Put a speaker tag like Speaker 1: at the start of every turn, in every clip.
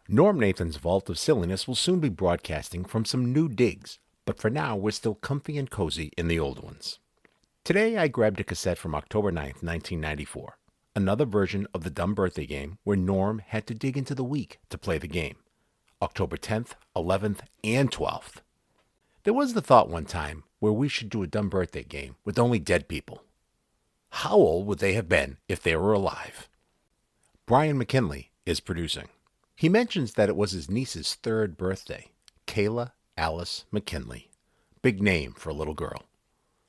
Speaker 1: Norm Nathan's Vault of Silliness will soon be broadcasting from some new digs, but for now we're still comfy and cozy in the old ones. Today I grabbed a cassette from October 9th, 1994, another version of the Dumb Birthday Game where Norm had to dig into the week to play the game. October 10th, 11th, and 12th. There was the thought one time where we should do a Dumb Birthday Game with only dead people. How old would they have been if they were alive? Brian McKinley is producing. He mentions that it was his niece's 3rd birthday, Kayla Alice McKinley. Big name for a little girl.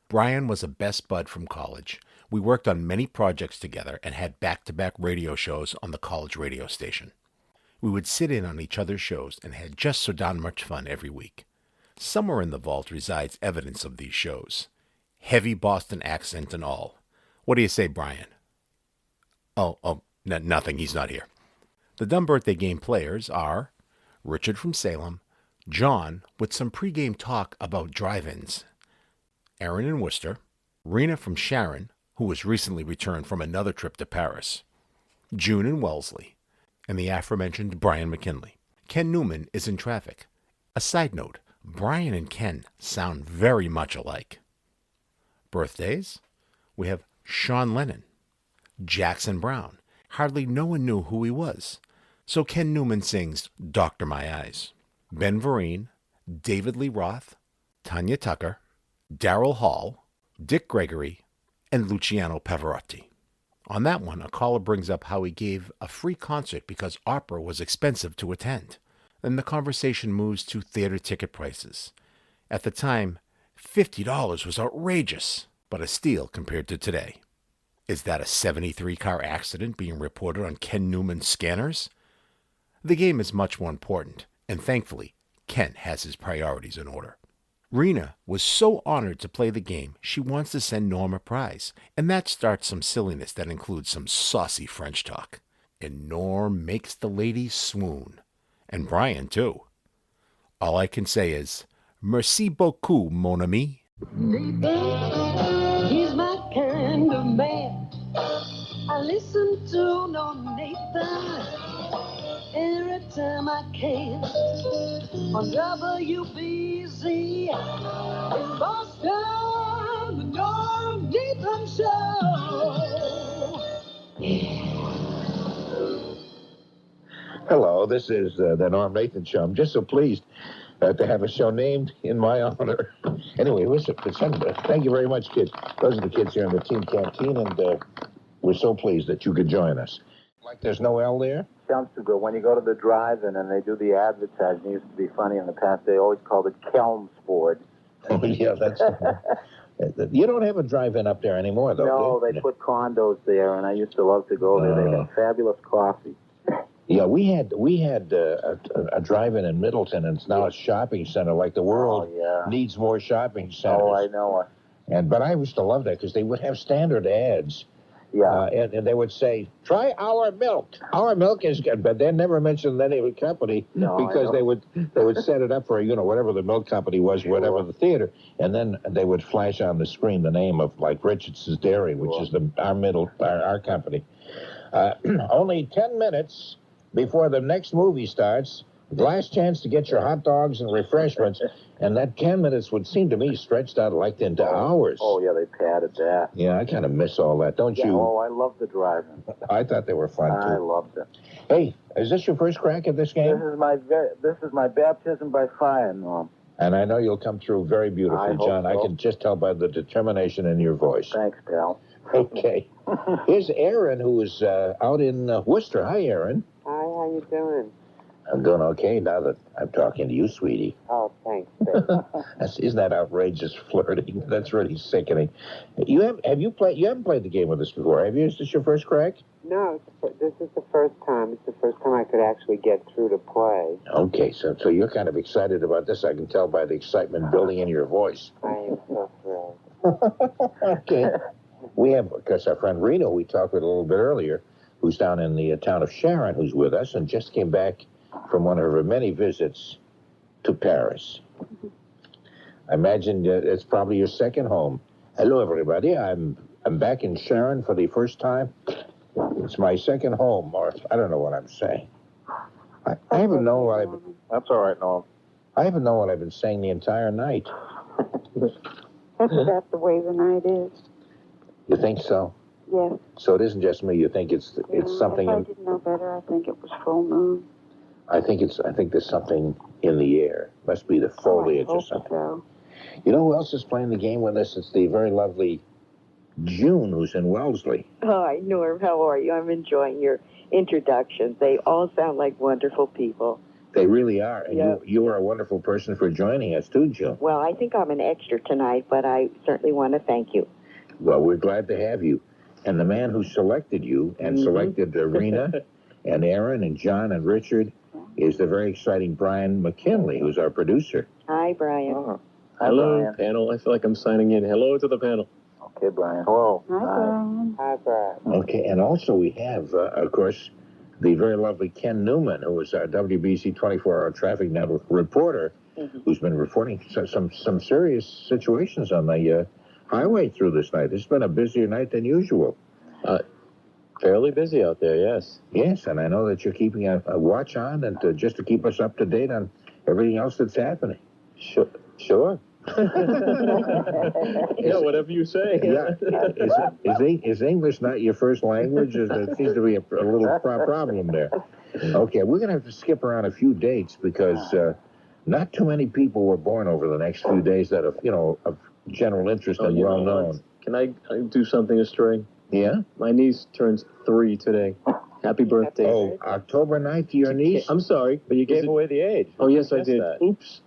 Speaker 1: Brian was a best bud from college. We worked on many projects together and had back-to-back radio shows on the college radio station. We would sit in on each other's shows and had just so darn much fun every week. Somewhere in the vault resides evidence of these shows. Heavy Boston accent and all. What do you say, Brian? Nothing, he's not here. The Dumb Birthday Game players are Richard from Salem, John with some pregame talk about drive-ins, Aaron in Worcester, Rena from Sharon, who was recently returned from another trip to Paris, June in Wellesley, and the aforementioned Brian McKinley. Ken Newman is in traffic. A side note, Brian and Ken sound very much alike. Birthdays? We have Sean Lennon, Jackson Brown. Hardly no one knew who he was. So Ken Newman sings Doctor My Eyes. Ben Vereen, David Lee Roth, Tanya Tucker, Daryl Hall, Dick Gregory, and Luciano Pavarotti. On that one, a caller brings up how he gave a free concert because opera was expensive to attend. Then the conversation moves to theater ticket prices. At the time, $50 was outrageous, but a steal compared to today. Is that a 73-car accident being reported on Ken Newman's scanners? The game is much more important, and thankfully, Ken has his priorities in order. Rena was so honored to play the game, she wants to send Norm a prize, and that starts some silliness that includes some saucy French talk. And Norm makes the ladies swoon. And Brian, too. All I can say is, merci beaucoup, mon ami.
Speaker 2: Nathan, he's my kind of man. I listen to no Nathan every time I can. On WBZ in Boston, the Norm Nathan Show.
Speaker 3: Hello, this is the Norm Nathan Show. I'm just so pleased to have a show named in my honor. Anyway, listen, thank you very much, kids. Those are the kids here in the team canteen, and we're so pleased that you could join us. Like there's no L there?
Speaker 4: Sounds too good. When you go to the drive-in and they do the advertising, it used to be funny in the past, they always called it Kelmsford.
Speaker 3: Oh, yeah, that's... You don't have a drive-in up there anymore, though,
Speaker 4: No, they put condos there, and I used to love to go there. They got fabulous coffee.
Speaker 3: Yeah, we had a drive-in in Middleton, and it's now a shopping center. Like the world needs more shopping centers.
Speaker 4: Oh, I know.
Speaker 3: But I used to love that because they would have standard ads.
Speaker 4: Yeah.
Speaker 3: And they would say, try our milk. Our milk is good, but they never mentioned the name of the company because they would set it up for, whatever the milk company was, whatever the theater, and then they would flash on the screen the name of, like, Richards's Dairy, which is our company. Only 10 minutes before the next movie starts, last chance to get your hot dogs and refreshments, and that 10 minutes would seem to me stretched out like into hours.
Speaker 4: Oh, yeah, they padded that.
Speaker 3: Yeah, I kind of miss all that, don't you?
Speaker 4: Oh, I love the drive-in.
Speaker 3: I thought they were fun, too.
Speaker 4: I loved it.
Speaker 3: Hey, is this your first crack at this game?
Speaker 4: This is my baptism by fire, Norm.
Speaker 3: And I know you'll come through very beautifully, John. I can just tell by the determination in your voice.
Speaker 4: Thanks, pal.
Speaker 3: Okay. Here's Aaron, who is out in Worcester. Hi, Aaron.
Speaker 5: Hi, how you doing?
Speaker 3: I'm doing okay now that I'm talking to you, sweetie.
Speaker 5: Oh, thanks.
Speaker 3: Isn't that outrageous flirting? That's really sickening. You haven't played the game with us before, have you? Is this your first crack?
Speaker 5: No, this is the first time. It's the first time I could actually get through to play.
Speaker 3: Okay, so you're kind of excited about this. I can tell by the excitement building in your voice.
Speaker 5: I am so thrilled.
Speaker 3: Okay. We have, because our friend Reno, we talked with a little bit earlier, who's down in the town of Sharon, who's with us, and just came back from one of her many visits to Paris. I imagine it's probably your second home. Hello, everybody. I'm back in Sharon for the first time. It's my second home, or I don't know what I'm saying. I haven't known what
Speaker 4: That's all right, Norm.
Speaker 3: I haven't known what I've been saying the entire night.
Speaker 6: That's about the way the night is.
Speaker 3: You think so?
Speaker 6: Yes.
Speaker 3: So it isn't just me. You think it's something?
Speaker 6: If I didn't know better, I think it was full moon.
Speaker 3: I think there's something in the air. Must be the foliage or something.
Speaker 6: So.
Speaker 3: You know who else is playing the game with us? It's the very lovely June, who's in Wellesley.
Speaker 7: Hi, Norm. How are you? I'm enjoying your introductions. They all sound like wonderful people.
Speaker 3: They really are. And
Speaker 7: Yep.
Speaker 3: you are a wonderful person for joining us, too, June.
Speaker 7: Well, I think I'm an extra tonight, but I certainly want to thank you.
Speaker 3: Well, we're glad to have you. And the man who selected you and selected Rena and Aaron and John and Richard is the very exciting Brian McKinley, who's our producer.
Speaker 7: Hi, Brian.
Speaker 4: Hi,
Speaker 8: Hello,
Speaker 4: Brian.
Speaker 8: panel. I feel like I'm signing in. Hello to the panel.
Speaker 4: Okay, Brian. Hello.
Speaker 6: Hi, Brian.
Speaker 5: Hi, Brian.
Speaker 3: Okay, and also we have, of course, the very lovely Ken Newman, who is our WBC 24-hour traffic network reporter, who's been reporting some serious situations on the highway through this night. It's been a busier night than usual.
Speaker 8: Fairly busy out there, yes.
Speaker 3: Yes, and I know that you're keeping a watch on and just to keep us up to date on everything else that's happening.
Speaker 8: Sure. Yeah, whatever you say.
Speaker 3: Yeah. Is English not your first language? There seems to be a little problem there. Okay, we're going to have to skip around a few dates because not too many people were born over the next few days that are, of general interest and well known.
Speaker 8: Can I do something astray?
Speaker 3: Yeah?
Speaker 8: My niece turns 3 today. Happy birthday.
Speaker 3: Oh, October 9th to your niece?
Speaker 8: I'm sorry.
Speaker 9: But you gave away the age.
Speaker 8: Oh, yes, I did.
Speaker 9: That.
Speaker 8: Oops.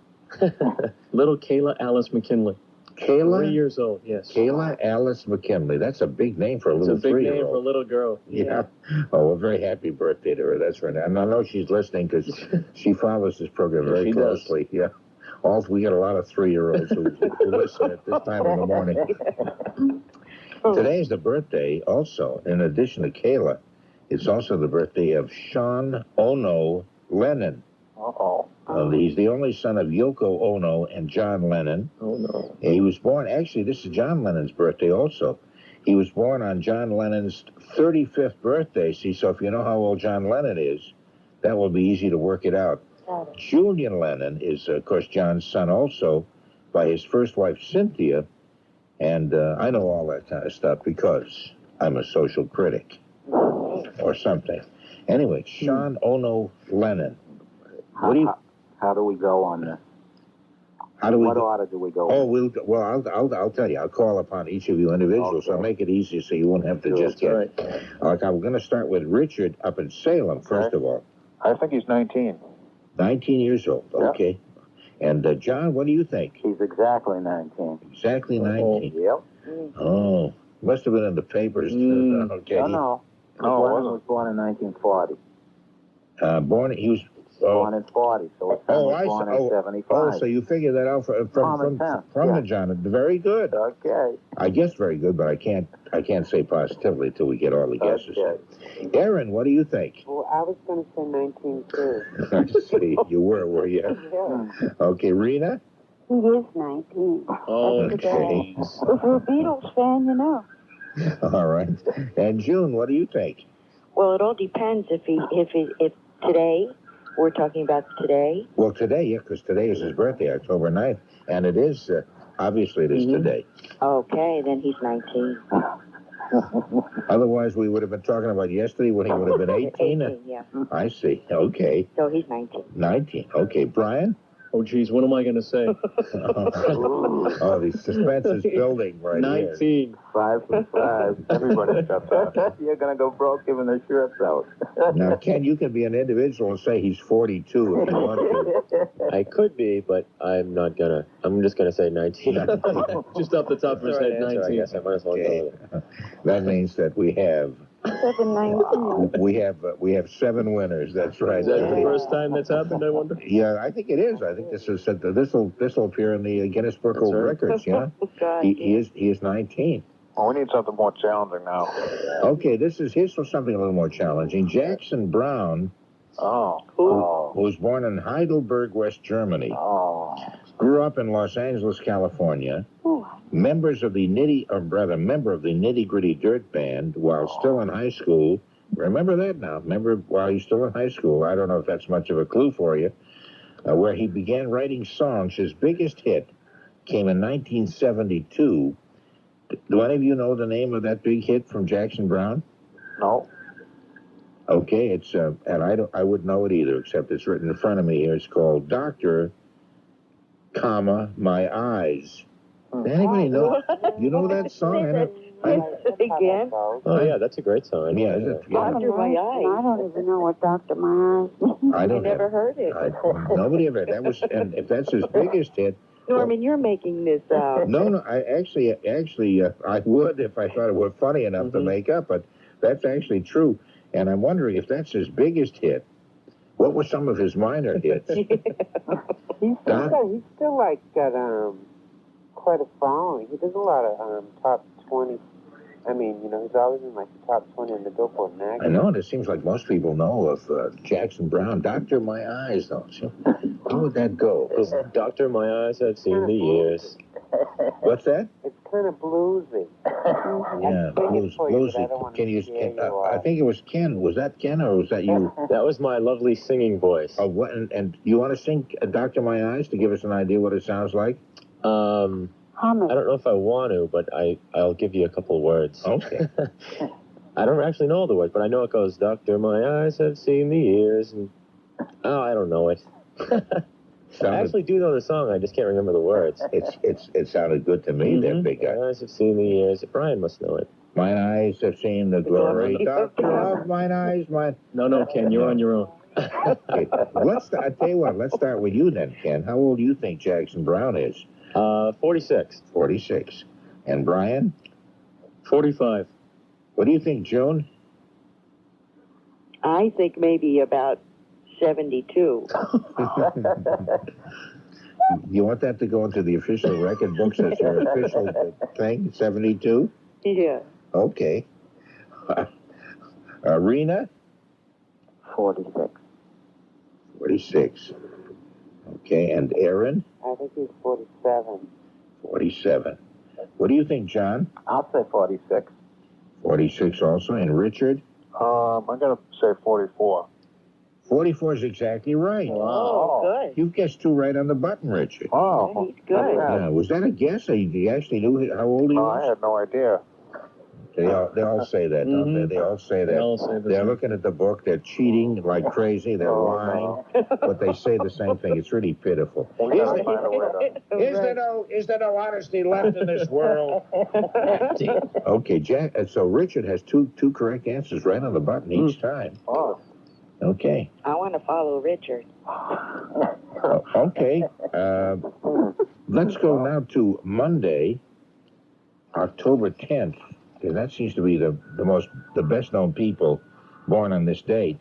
Speaker 8: Little Kayla Alice McKinley. 3
Speaker 3: Kayla?
Speaker 8: years old, yes.
Speaker 3: Kayla Alice McKinley. That's a big name for a little
Speaker 8: It's a big name for a
Speaker 3: 3-year-old.
Speaker 8: little girl.
Speaker 3: Yeah. Oh, a very happy birthday to her. That's right. And I know she's listening because she follows this program very
Speaker 8: She does.
Speaker 3: closely. Yeah. We get a lot of 3-year-olds who listen at this time in the morning. Today is the birthday, also, in addition to Kayla, it's also the birthday of Sean Ono Lennon.
Speaker 4: Uh-oh.
Speaker 3: He's the only son of Yoko Ono and John Lennon.
Speaker 8: Oh, no.
Speaker 3: And he was born, actually, this is John Lennon's birthday also. He was born on John Lennon's 35th birthday. See, so if you know how old John Lennon is, that will be easy to work it out. Julian Lennon is, of course, John's son also by his first wife, Cynthia. And I know all that kind of stuff because I'm a social critic or something. Anyway, Sean Ono Lennon. What do you...
Speaker 4: How do we go on this?
Speaker 3: How do we...
Speaker 4: What order do we go
Speaker 3: Oh,
Speaker 4: in?
Speaker 3: I'll tell you. I'll call upon each of you individually, so I'll make it easier so you won't have to just get...
Speaker 8: Right.
Speaker 3: Like, I'm going to start with Richard up in Salem, first of all.
Speaker 4: I think he's 19.
Speaker 3: 19 years old,
Speaker 4: Yeah.
Speaker 3: okay. And John, what do you think?
Speaker 4: He's exactly 19.
Speaker 3: Exactly 19.
Speaker 4: Yep.
Speaker 3: Oh, must have been in the papers. Okay.
Speaker 4: No. Lennon was born in 1940.
Speaker 3: He was...
Speaker 4: Born in 40, so his son was born in 75.
Speaker 3: Oh, so you figured that out from
Speaker 4: Common sense,
Speaker 3: the John. Very good.
Speaker 4: Okay.
Speaker 3: I guess very good, but I can't say positively till we get all the guesses.
Speaker 4: Okay.
Speaker 3: Aaron, what do you think?
Speaker 5: Well, I was going to say 19, too.
Speaker 3: I see. You were you?
Speaker 5: Yeah.
Speaker 3: Okay, Rena?
Speaker 6: He is 19.
Speaker 8: Oh,
Speaker 3: Okay.
Speaker 6: If you're a Beatles fan, you know.
Speaker 3: All right. And June, what do you think?
Speaker 7: Well, it all depends if today, we're talking about today.
Speaker 3: Well, today, yeah, because today is his birthday, October 9th, and it is, obviously it is today.
Speaker 7: Okay, then he's 19.
Speaker 3: Otherwise, we would have been talking about yesterday when he would have been 18.
Speaker 7: 18, yeah.
Speaker 3: I see. Okay.
Speaker 7: So he's 19.
Speaker 3: 19. Okay, Brian?
Speaker 8: Oh, geez, what am I going to say?
Speaker 3: Oh, the suspense is building right here.
Speaker 8: 19.
Speaker 4: 5 for 5. Everybody's got that. You're going to go broke giving their shirts out.
Speaker 3: Now, Ken, you can be an individual and say he's 42 if you want to.
Speaker 9: I could be, but I'm not gonna. I'm just gonna say 19.
Speaker 8: Just off the top of his
Speaker 9: That's the right
Speaker 8: head,
Speaker 9: answer,
Speaker 8: 19.
Speaker 9: I guess I might as well
Speaker 3: Okay.
Speaker 9: go with it.
Speaker 3: That means that we have
Speaker 6: 719.
Speaker 3: we have 7 winners. That's right.
Speaker 8: Is that the first time that's happened, I wonder?
Speaker 3: Yeah, I think it is. I think this will appear in the Guinness Book of
Speaker 9: right.
Speaker 3: Records. Yeah,
Speaker 7: God,
Speaker 3: he is 19.
Speaker 4: Oh, we need something more challenging now.
Speaker 3: Okay, here's something a little more challenging. Jackson Brown,
Speaker 4: Oh.
Speaker 3: who was born in Heidelberg, West Germany, grew up in Los Angeles, California. Member of the Nitty Gritty Dirt Band while still in high school Remember that now. Remember while he's still in high school. I don't know if that's much of a clue for you. Where he began writing songs. His biggest hit came in 1972. Do any of you know the name of that big hit from Jackson Browne?
Speaker 4: No.
Speaker 3: Okay, it's and I wouldn't know it either, except it's written in front of me here. It's called Doctor, My Eyes. Anybody know? You know that song?
Speaker 7: Again?
Speaker 9: Oh, yeah, that's a great song.
Speaker 3: Yeah, is it?
Speaker 7: Doctor My Eyes.
Speaker 6: I don't even know what Dr. My Eyes means.
Speaker 3: I don't
Speaker 7: never heard it.
Speaker 3: Nobody ever. That was, and if that's his biggest hit.
Speaker 7: Norman, you're making this up.
Speaker 3: No, I actually, I would if I thought it were funny enough to make up, but that's actually true. And I'm wondering if that's his biggest hit. What were some of his minor hits?
Speaker 5: He's still like got quite a following. He does a lot of top 20. I mean, you know, he's always in like the top 20 in the Billboard magazine.
Speaker 3: I know, and it seems like most people know of Jackson Browne. Doctor My Eyes, don't you? How would that go?
Speaker 9: Is Doctor My Eyes, I've seen the years.
Speaker 3: What's that?
Speaker 5: It's kind of bluesy.
Speaker 3: Yeah, bluesy. Can you? I think it was Ken. Was that Ken or was that you?
Speaker 9: That was my lovely singing voice.
Speaker 3: Oh, what? And you want to sing Doctor My Eyes to give us an idea what it sounds like?
Speaker 9: I don't know if I want to, but I'll give you a couple words.
Speaker 3: Okay.
Speaker 9: I don't actually know all the words, but I know it goes, Doctor, my eyes have seen the years, and I don't know it. I actually do know the song, I just can't remember the words.
Speaker 3: It sounded good to me, that big guy.
Speaker 9: My eyes have seen the years. Brian must know it.
Speaker 3: Mine eyes have seen the glory, Doctor of mine eyes, mine...
Speaker 8: No, Ken, you're on your own.
Speaker 3: Okay. I tell you what, let's start with you then, Ken. How old do you think Jackson Browne is?
Speaker 9: 46.
Speaker 3: 46. And Brian?
Speaker 8: 45.
Speaker 3: What do you think, Joan?
Speaker 7: I think maybe about 72.
Speaker 3: You want that to go into the official record books as your official thing? 72?
Speaker 7: Yeah.
Speaker 3: Okay. Rena?
Speaker 7: 46.
Speaker 3: 46. Okay, and Aaron?
Speaker 5: I think he's 47.
Speaker 3: 47. What do you think, John?
Speaker 4: I'll say 46.
Speaker 3: 46 also. And Richard?
Speaker 4: I'm going to say 44.
Speaker 3: 44 is exactly right.
Speaker 7: Oh, good.
Speaker 3: You've guessed two right on the button, Richard.
Speaker 4: Oh.
Speaker 7: He's good.
Speaker 3: Yeah. Was that a guess? Or you actually knew how old he was?
Speaker 4: I had no idea.
Speaker 3: They all say that, don't they? They all say that.
Speaker 8: They all say the
Speaker 3: They're
Speaker 8: same.
Speaker 3: looking at the book. They're cheating like crazy. They're lying. But they say the same thing. It's really pitiful. Is there no honesty left in this world? Okay, Jack. So Richard has two correct answers right on the button each time.
Speaker 4: Oh.
Speaker 3: Okay.
Speaker 7: I want to follow Richard.
Speaker 3: Okay. Let's go now to Monday, October 10th. Because that seems to be the best known people born on this date.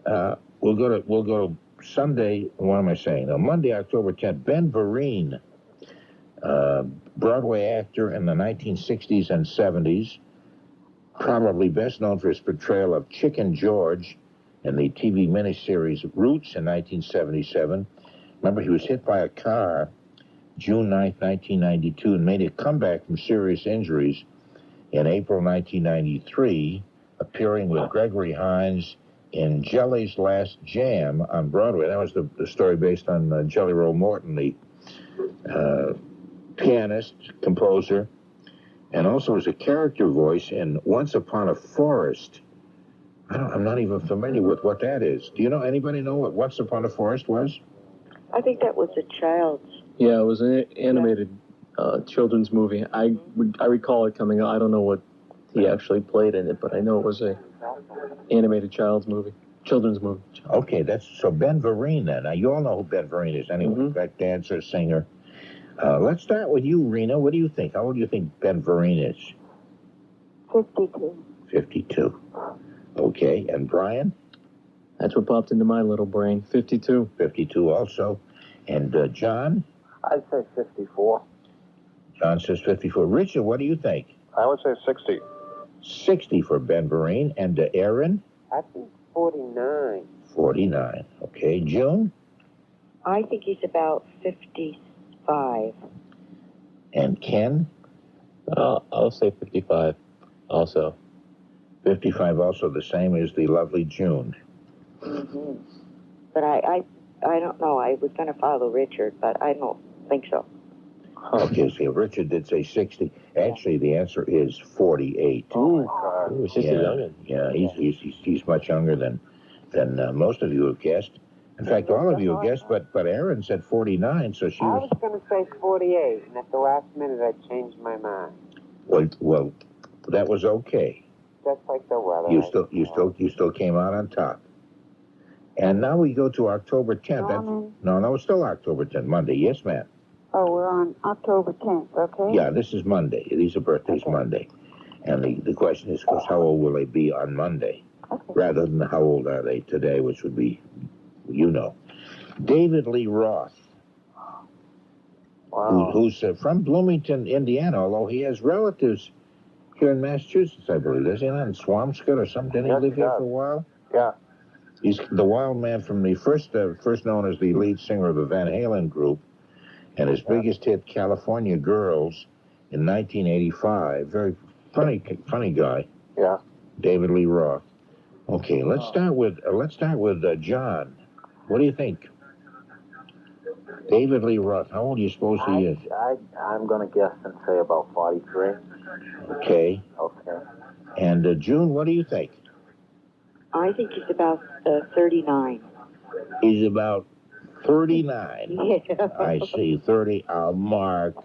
Speaker 3: We'll go to Sunday. What am I saying? Monday, October 10th. Ben Vereen, Broadway actor in the 1960s and 70s, probably best known for his portrayal of Chicken George in the TV miniseries Roots in 1977. Remember, he was hit by a car June 9th, 1992, and made a comeback from serious injuries in April 1993, appearing with Gregory Hines in Jelly's Last Jam on Broadway. That was the story based on Jelly Roll Morton, the pianist, composer, and also as a character voice in Once Upon a Forest. I'm not even familiar with what that is. Do you know, anybody know what Once Upon a Forest was?
Speaker 7: I think that was a child's.
Speaker 8: Yeah, it was an animated children's movie. I recall it coming out. I don't know what he actually played in it, but I know it was a animated children's movie.
Speaker 3: Okay, so Ben Vereen then. Now, you all know who Ben Vereen is anyway, that dancer, singer. Let's start with you, Rena. What do you think? How old do you think Ben Vereen is?
Speaker 6: 52.
Speaker 3: 52. Okay, and Brian?
Speaker 8: That's what popped into my little brain. 52.
Speaker 3: 52 also. And John?
Speaker 4: I'd say 54.
Speaker 3: John says 54. Richard, what do you think?
Speaker 4: I would say 60.
Speaker 3: 60 for Ben Vereen. And Aaron?
Speaker 5: I think 49.
Speaker 3: 49. Okay, June?
Speaker 7: I think he's about 55.
Speaker 3: And Ken?
Speaker 9: I'll say 55 also.
Speaker 3: 55 also the same as the lovely June.
Speaker 7: Mm-hmm. But I don't know. I was going to follow Richard, but I don't think so.
Speaker 3: Okay, see, Richard did say 60. Actually, the answer is 48.
Speaker 9: Ooh, he's just a youngin'.
Speaker 3: Yeah, he's much younger than most of you have guessed. In fact, all of you have guessed, but Erin said 49, so she
Speaker 5: I
Speaker 3: was...
Speaker 5: was going to say 48, and at the last minute I changed my mind.
Speaker 3: Well, that was okay.
Speaker 5: Just like the weather.
Speaker 3: You still came out on top. And now we go to October 10th. No, it's still October 10th, Monday. Yes, ma'am.
Speaker 6: Oh, we're on October 10th, okay?
Speaker 3: Yeah, this is Monday. These are birthdays Monday. And the question is, of course, how old will they be on Monday?
Speaker 6: Okay.
Speaker 3: Rather than how old are they today, which would be, David Lee Roth.
Speaker 4: Wow.
Speaker 3: Who's from Bloomington, Indiana, although he has relatives here in Massachusetts, I believe. Is he not in Swampscott or something? Didn't he live here for a while?
Speaker 4: Yeah.
Speaker 3: He's the wild man from the first known as the lead singer of the Van Halen group, and his biggest hit, California Girls, in 1985. Very funny guy.
Speaker 4: Yeah.
Speaker 3: David Lee Roth. Okay, let's start with John. What do you think? David Lee Roth. How old do you suppose he is?
Speaker 4: I'm going to guess and say about 43.
Speaker 3: Okay.
Speaker 4: Okay.
Speaker 3: And June, what do you think?
Speaker 7: I think he's about 39.
Speaker 3: He's about 39.
Speaker 7: Yeah.
Speaker 3: I see. 30. I'll mark,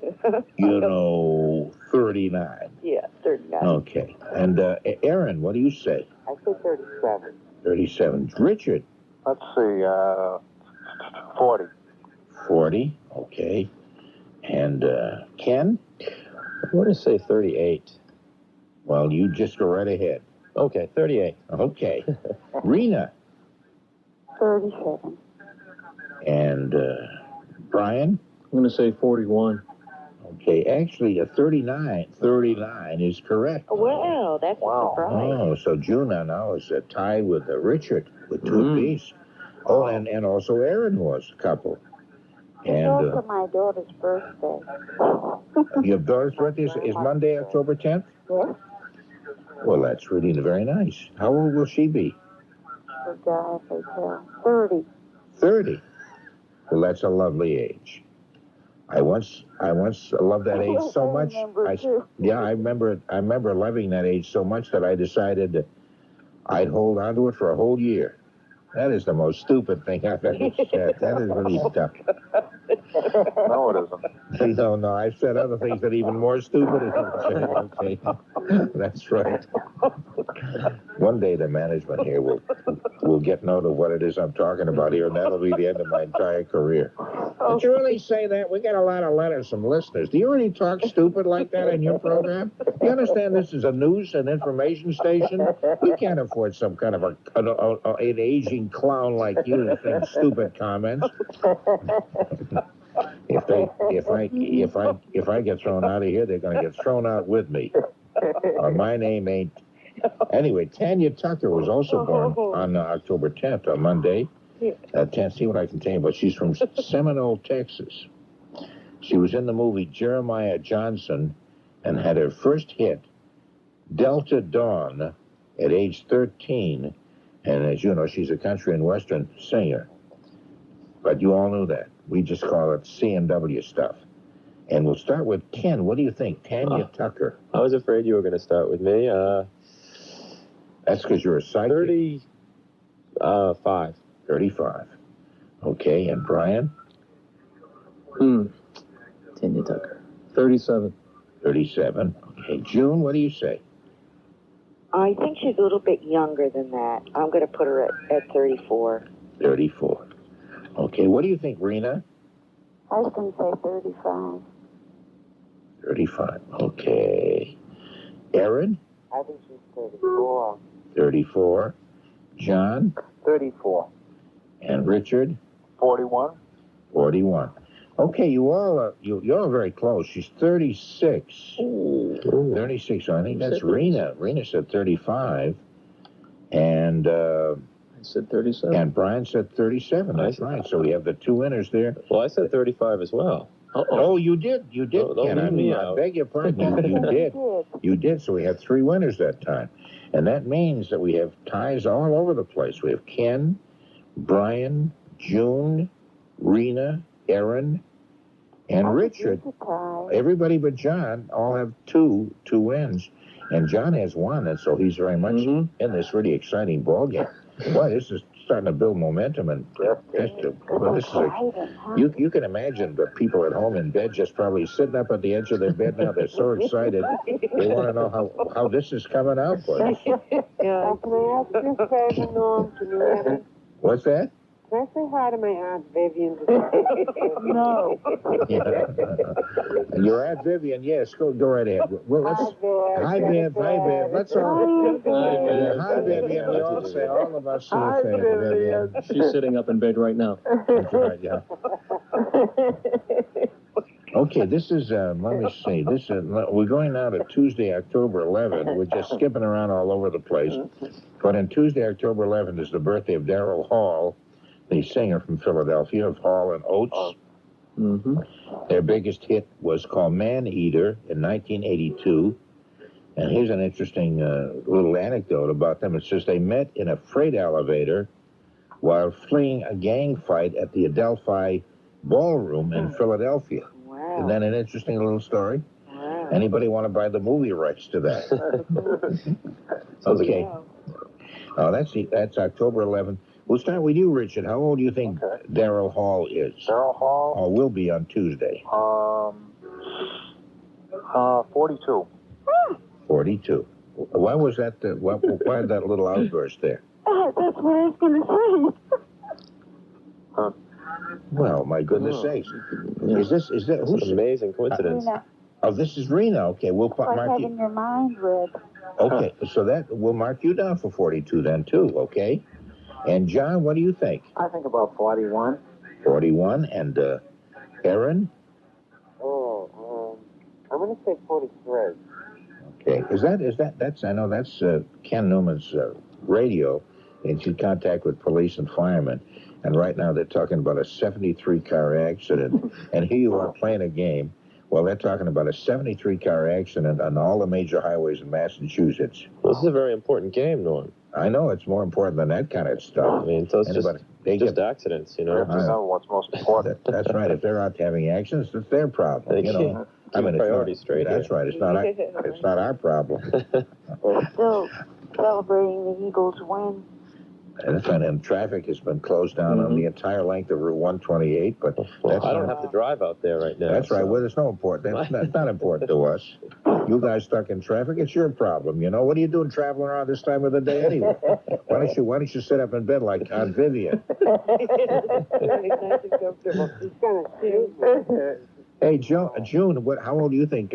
Speaker 3: 39.
Speaker 7: Yeah, 39.
Speaker 3: Okay. And Aaron, what do you say?
Speaker 5: I say 37.
Speaker 3: 37. Richard?
Speaker 4: Let's see, 40.
Speaker 3: 40. Okay. And Ken?
Speaker 9: I want to say 38.
Speaker 3: Well, you just go right ahead.
Speaker 9: Okay, 38.
Speaker 3: Okay. Rena?
Speaker 6: 37.
Speaker 3: And Brian?
Speaker 8: I'm going to say 41.
Speaker 3: Okay, actually, 39 is correct.
Speaker 7: Well, that's a surprise.
Speaker 3: Oh, so June now is tied with Richard with 2 apiece. Oh, and also Aaron was a couple.
Speaker 6: It's
Speaker 3: And
Speaker 6: also my daughter's birthday.
Speaker 3: your daughter's birthday is Monday, October 10th?
Speaker 6: Yes?
Speaker 3: Well, that's really very nice. How old will she be?
Speaker 6: The guy, they tell. 30.
Speaker 3: 30. Well, that's a lovely age. I once loved that age so much. I remember loving that age so much that I decided that I'd hold on to it for a whole year. That is the most stupid thing I've ever said. That is really dumb.
Speaker 4: No, it isn't.
Speaker 3: No, I've said other things that are even more stupid. Okay. That's right. One day the management here will get note of what it is I'm talking about here, and that'll be the end of my entire career. Did you really say that? We got a lot of letters from listeners. Do you really talk stupid like that in your program? Do you understand this is a news and information station? We can't afford some kind of an aging clown like you to think stupid comments. If I get thrown out of here, they're going to get thrown out with me. My name ain't. Anyway, Tanya Tucker was also born on October 10th, on Monday. 10th, see what I can tell you, but she's from Seminole, Texas. She was in the movie Jeremiah Johnson and had her first hit, Delta Dawn, at age 13. And as you know, she's a country and western singer. But you all knew that. We just call it C&W stuff. And we'll start with Ken. What do you think? Tanya Tucker.
Speaker 9: I was afraid you were going to start with me.
Speaker 3: That's because you're a psychic.
Speaker 9: 35.
Speaker 3: 35. Okay, and Brian?
Speaker 8: Tanya Tucker. 37.
Speaker 3: 37. Okay, June, what do you say?
Speaker 7: I think she's a little bit younger than that. I'm going to put her at 34.
Speaker 3: 34. Okay, what do you think, Rena?
Speaker 6: I was going to say 35.
Speaker 3: 35. Okay. Aaron?
Speaker 5: I think she's 34.
Speaker 3: 34. John?
Speaker 4: 34.
Speaker 3: And Richard?
Speaker 4: 41.
Speaker 3: 41. Okay, you all you're all very close. She's 36.
Speaker 9: Ooh.
Speaker 3: 36. So I think that's Rena. Rena said 35. And
Speaker 8: I said 37.
Speaker 3: And Brian said 37. That's right. So we have the 2 winners there.
Speaker 9: Well, I said 35 as well.
Speaker 3: Oh, you did.
Speaker 9: Don't
Speaker 3: Ken.
Speaker 9: leave me
Speaker 3: I
Speaker 9: out.
Speaker 3: beg your pardon. You did. You did. So we had 3 winners that time. And that means that we have ties all over the place. We have Ken, Brian, June, Rena, Aaron, and Richard. Everybody but John all have two wins. And John has one, and so he's very much in this really exciting ball game. Boy, this is starting to build momentum, and you can imagine the people at home in bed just probably sitting up at the edge of their bed now. They're so excited. They want to know how this is coming out for us.
Speaker 5: Can I ask you a favor, Norm? Can you hear me?
Speaker 3: What's that?
Speaker 5: Can I say hi to my Aunt Vivian?
Speaker 6: No.
Speaker 3: Your Aunt Vivian, yes, go right ahead. Well, hi, Viv. Let's all. Hi, Vivian. We all say, all of us say Vivian.
Speaker 8: She's sitting up in bed right now.
Speaker 3: That's right, yeah. Okay, this is, let me see. This is, we're going now to Tuesday, October 11th. We're just skipping around all over the place. But on Tuesday, October 11th is the birthday of Daryl Hall, the singer from Philadelphia of Hall and Oates. Their biggest hit was called Man Eater in 1982. And here's an interesting little anecdote about them. It says they met in a freight elevator while fleeing a gang fight at the Adelphi Ballroom in Philadelphia.
Speaker 7: Wow.
Speaker 3: Isn't that an interesting little story?
Speaker 7: Wow.
Speaker 3: Anybody want to buy the movie rights to that? Okay. Oh, that's October 11th. We'll start with you, Richard. How old do you think Daryl Hall is?
Speaker 4: Daryl Hall?
Speaker 3: Or will be on Tuesday?
Speaker 4: 42.
Speaker 3: 42. Why was that? Why that little outburst there?
Speaker 6: That's what I was going to say.
Speaker 3: Well, my goodness sakes. Is that
Speaker 9: That's an amazing coincidence.
Speaker 6: Rena,
Speaker 3: Oh, this is Rena. Okay, we'll
Speaker 6: like
Speaker 3: mark
Speaker 6: having
Speaker 3: you.
Speaker 6: your mind read.
Speaker 3: Okay, so that we'll mark you down for 42 then too. Okay. And John, what do you think?
Speaker 4: I think about 41.
Speaker 3: 41. And Aaron?
Speaker 5: I'm going to say 43.
Speaker 3: Okay. That's I know that's Ken Newman's radio. It's in contact with police and firemen. And right now they're talking about a 73-car accident. And here you are playing a game. Well, they're talking about a 73-car accident on all the major highways in Massachusetts.
Speaker 9: Well, this is a very important game, Norm.
Speaker 3: I know it's more important than that kind of stuff.
Speaker 9: I mean, so it's just accidents, you know.
Speaker 4: You have to know what's most important.
Speaker 3: That's right. If they're out having accidents, it's their problem. You know. I mean,
Speaker 9: priorities straight.
Speaker 3: That's right. It's not our problem.
Speaker 6: They're still celebrating the Eagles' win.
Speaker 3: And traffic has been closed down on the entire length of Route 128, but
Speaker 9: I don't have to drive out there right now.
Speaker 3: That's right. Well, it's no important. That's not important to us. You guys stuck in traffic, it's your problem. You know, what are you doing traveling around this time of the day anyway? Why don't you sit up in bed like Aunt Vivian? Hey, June, how old do you think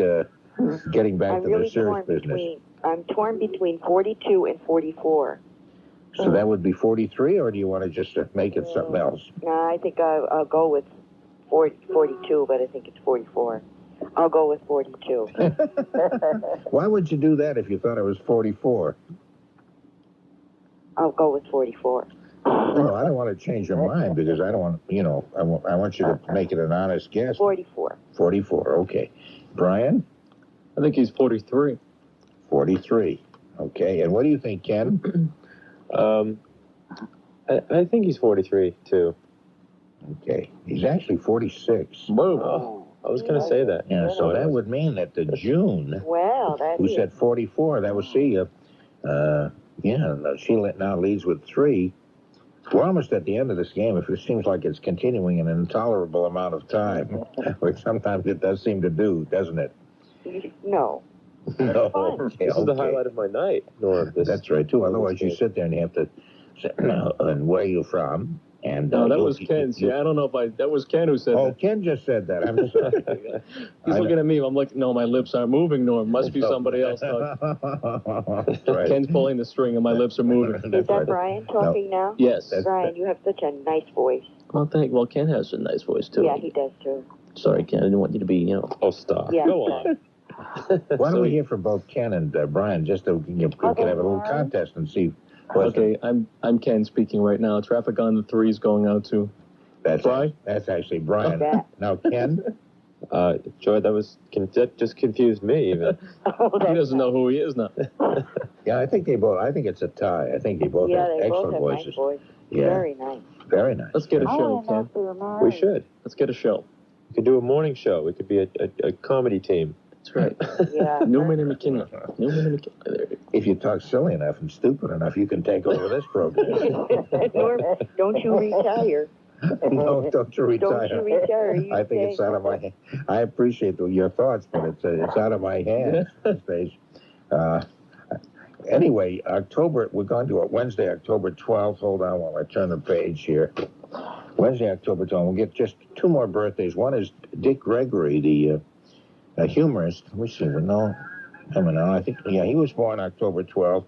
Speaker 3: getting back to the serious business?
Speaker 7: I'm torn between 42 and 44.
Speaker 3: So that would be 43, or do you want to just make it something else?
Speaker 7: No, I think I'll go with 42, but I think it's 44. I'll go with 42.
Speaker 3: Why would you do that if you thought it was 44?
Speaker 7: I'll go with 44.
Speaker 3: No, I don't want to change your mind because I don't want, I want you to make it an honest guess.
Speaker 7: 44.
Speaker 3: 44, okay. Brian?
Speaker 8: I think he's 43.
Speaker 3: 43, okay. And what do you think, Ken?
Speaker 9: I think he's 43 too.
Speaker 3: Okay, he's actually 46.
Speaker 9: Whoa! I was going to say that.
Speaker 3: Yeah, so that would mean that the June, who said 44, that would see she now leads with 3. We're almost at the end of this game. If it seems like it's continuing an intolerable amount of time, which sometimes it does seem to do, doesn't it?
Speaker 7: No.
Speaker 3: No. Okay,
Speaker 9: This is the highlight of my night, Norm.
Speaker 3: That's right, too. Otherwise, you sit there and you have to say, and where are you from? And
Speaker 8: no, that was Ken. See, I don't know if that was Ken who said that.
Speaker 3: Oh, Ken just said that. I'm sorry.
Speaker 8: He's looking at me. I'm like, no, my lips aren't moving, Norm. Must be somebody else.
Speaker 3: Right.
Speaker 8: Ken's pulling the string and my lips are moving.
Speaker 7: Is that Brian talking now?
Speaker 8: Yes.
Speaker 7: Brian, you have such a nice voice.
Speaker 8: Well, Ken has a nice voice, too.
Speaker 7: Yeah, he does, too.
Speaker 8: Sorry, Ken. I didn't want you to be,
Speaker 9: Oh, stop.
Speaker 7: Yeah.
Speaker 9: Go on.
Speaker 3: Why don't we hear from both Ken and Brian just so we can have a little contest and see.
Speaker 8: Okay, I'm Ken speaking right now. Traffic on the 3 is going out to.
Speaker 3: That's actually Brian. Now, Ken?
Speaker 9: Joy, that just confused me even.
Speaker 8: He doesn't know who he is now.
Speaker 3: Yeah, I think it's a tie. I think they both have
Speaker 7: they
Speaker 3: excellent
Speaker 7: both have
Speaker 3: voices.
Speaker 7: nice voices.
Speaker 3: Yeah.
Speaker 7: Very nice.
Speaker 3: Very nice.
Speaker 8: Let's get a
Speaker 6: I
Speaker 8: show,
Speaker 6: want to know
Speaker 8: Ken.
Speaker 6: if they were married.
Speaker 9: We should.
Speaker 8: Let's get a show.
Speaker 9: We could do a morning show. We could be a comedy team.
Speaker 8: That's right.
Speaker 7: Yeah.
Speaker 8: Newman and McKinley. Newman and McKinley. There you go.
Speaker 3: If you talk silly enough and stupid enough, you can take over this program.
Speaker 7: Norm, don't you retire.
Speaker 3: No, don't you retire.
Speaker 7: Don't you retire. You
Speaker 3: I think it's
Speaker 7: stay.
Speaker 3: out of my hand. I appreciate your thoughts, but it's out of my hands these days. Anyway, we're going to Wednesday, October 12th. Hold on while I turn the page here. Wednesday, October 12th. We'll get just two more birthdays. One is Dick Gregory, the humorist. Let me see. I think, he was born October 12th.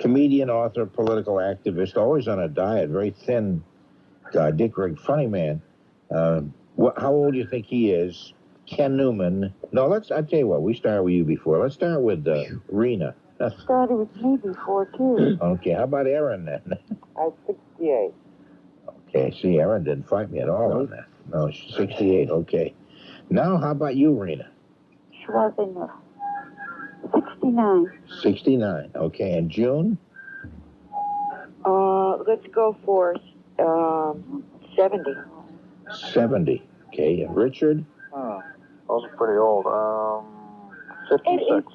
Speaker 3: Comedian, author, political activist, always on a diet, very thin guy. Dick Gregory, funny man. How old do you think he is? Ken Newman. No, I'll tell you what, we started with you before. Let's start with Rena.
Speaker 6: Started with me before, too.
Speaker 3: Okay, how about Aaron then?
Speaker 5: I'm 68.
Speaker 3: Okay, see, Aaron didn't fight me at all on that. No, she's 68, okay. Now, how about you, Rena?
Speaker 6: Schwarzenegger. 69.
Speaker 3: 69, okay. And June?
Speaker 7: Let's go for 70.
Speaker 3: 70, okay. And Richard?
Speaker 4: Those are pretty old. 56.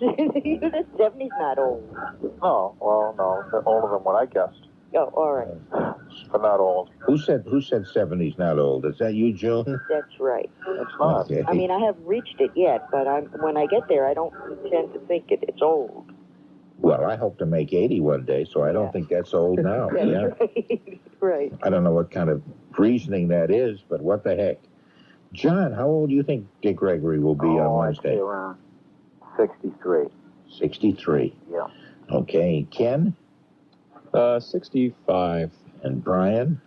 Speaker 7: Even a 70's not old.
Speaker 4: No, well, no, they're older than what I guessed,
Speaker 7: Oh, all right.
Speaker 4: but not old.
Speaker 3: Who said 70's not old? Is that you, June?
Speaker 7: That's right.
Speaker 4: It's not.
Speaker 3: Okay.
Speaker 7: I mean, I haven't reached it yet, but when I get there, I don't tend to think it's old.
Speaker 3: Well, I hope to make 80 one day, so I don't think that's old now.
Speaker 7: That's
Speaker 3: Yeah.
Speaker 7: right. Right.
Speaker 3: I don't know what kind of reasoning that is, but what the heck. John, how old do you think Dick Gregory will be on
Speaker 4: I'd say
Speaker 3: Wednesday?
Speaker 4: around 63.
Speaker 3: 63.
Speaker 4: Yeah.
Speaker 3: Okay. Ken
Speaker 9: 65.
Speaker 3: and Brian?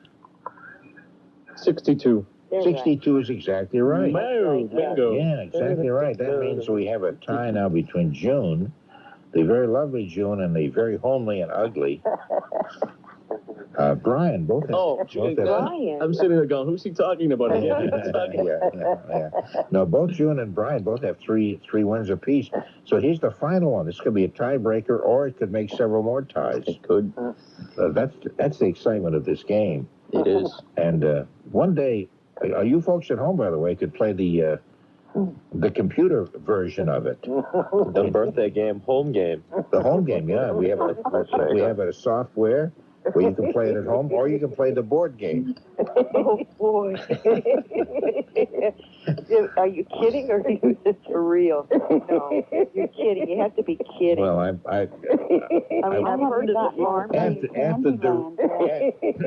Speaker 8: 62.
Speaker 7: They're
Speaker 3: 62 is exactly right.
Speaker 8: Bingo. Bingo.
Speaker 3: Yeah, exactly right. That means we have a tie now between June, the very lovely June, and the very homely and ugly Brian. Both have.
Speaker 8: Oh,
Speaker 3: both have-
Speaker 7: Brian.
Speaker 8: I'm sitting there going, who's he talking about again?
Speaker 3: yeah. No, both June and Brian both have three wins apiece. So here's the final one. This could be a tiebreaker, or it could make several more ties.
Speaker 8: It could.
Speaker 3: That's the excitement of this game.
Speaker 8: It is.
Speaker 3: And one day, you folks at home, by the way, could play the computer version of it.
Speaker 9: The birthday game, home game.
Speaker 3: The home game, yeah. We have a software where you can play it at home, or you can play the board game.
Speaker 7: Oh, boy. Are you kidding, or are you just for real? No, you're kidding. You have to be kidding.
Speaker 3: Well,
Speaker 7: I mean, I've heard of the farm.